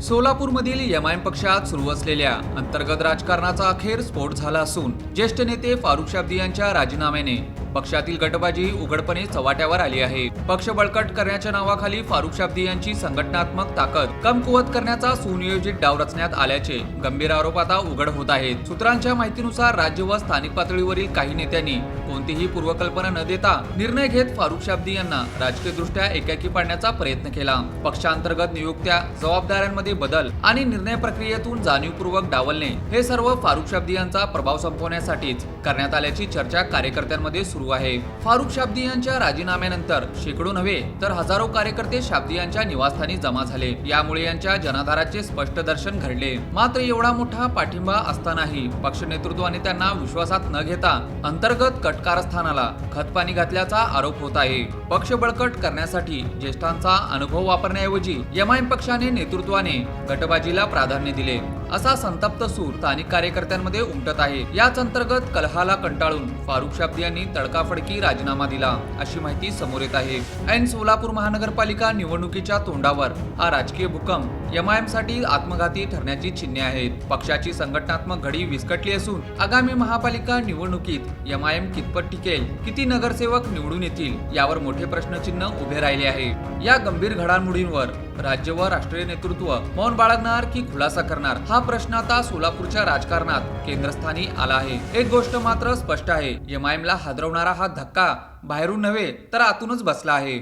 सोलापूरमधील MIM पक्षात सुरू असलेल्या अंतर्गत राजकारणाचा अखेर स्फोट झाला असून ज्येष्ठ नेते फारुख शाब्दी यांच्या राजीनाम्याने पक्षातील गटबाजी उघडपणे चव्हाट्यावर आली आहे। पक्ष बळकट करण्याच्या नावाखाली फारुख शाब्दी यांची संघटनात्मक ताकद कमकुवत करण्याचा सुनियोजित डाव रचण्यात आल्याचे गंभीर आरोप आता उघड होत आहेत। सूत्रांच्या माहितीनुसार राज्य व स्थानिक पातळीवरील काही नेत्यांनी कोणतीही पूर्वकल्पना न देता निर्णय घेत फारुख शाब्दी यांना राजकीयदृष्ट्या एकाकी पाडण्याचा प्रयत्न केला। पक्षांतर्गत नियुक्त्या, जबाबदाऱ्यांमध्ये बदल आणि निर्णय प्रक्रियेतून जाणीवपूर्वक डावलणे हे सर्व फारुख शाब्दी यांचा प्रभाव संपवण्यासाठीच करण्यात आल्याची चर्चा कार्यकर्त्यांमध्ये सुरू आहे। फारुख शाब्दी यांच्या राजीनाम्यानंतर शेकडो नव्हे तर हजारो कार्यकर्ते शाब्दी यांच्या निवासस्थानी जमा झाले। यामुळे यांच्या जनाधाराचे स्पष्ट दर्शन घडले। मात्र एवढा मोठा पाठिंबा असतानाही पक्ष नेतृत्वाने त्यांना विश्वासात न घेता अंतर्गत कट कारस्थानाला खतपाणी घातल्याचा आरोप होत आहे। पक्ष बळकट करण्यासाठी ज्येष्ठांचा अनुभव वापरण्याऐवजी एमआयएम पक्षाने नेतृत्वाने गटबाजीला प्राधान्य दिले असा संतप्त सूर स्थानिक कार्यकर्त्यांमध्ये उमटत आहे। याच अंतर्गत कलहाला कंटाळून फारुख शाब्दी यांनी तडकाफडकी राजीनामा दिला अशी माहिती समोर येत आहे। ऐन सोलापूर महानगरपालिका निवडणुकीच्या तोंडावर हा राजकीय भूकंप एमआयएम साठी आत्मघाती ठरण्याची चिन्हे आहेत। पक्षाची संघटनात्मक घडी विस्कटली असून आगामी महापालिका निवडणुकीत एमआयएम कितपत टिकेल, किती नगरसेवक निवडून येतील यावर मोठे प्रश्नचिन्ह उभे राहिले आहे। या गंभीर घडामोडींवर राज्य व राष्ट्रीय नेतृत्व मौन बाळगणार की खुलासा करणार हा प्रश्न आता सोलापूरच्या राजकारणात केंद्रस्थानी आला आहे। एक गोष्ट मात्र स्पष्ट आहे, एमआयएमला हादरवणारा हा धक्का बाहेरून नव्हे तर आतूनच बसला आहे।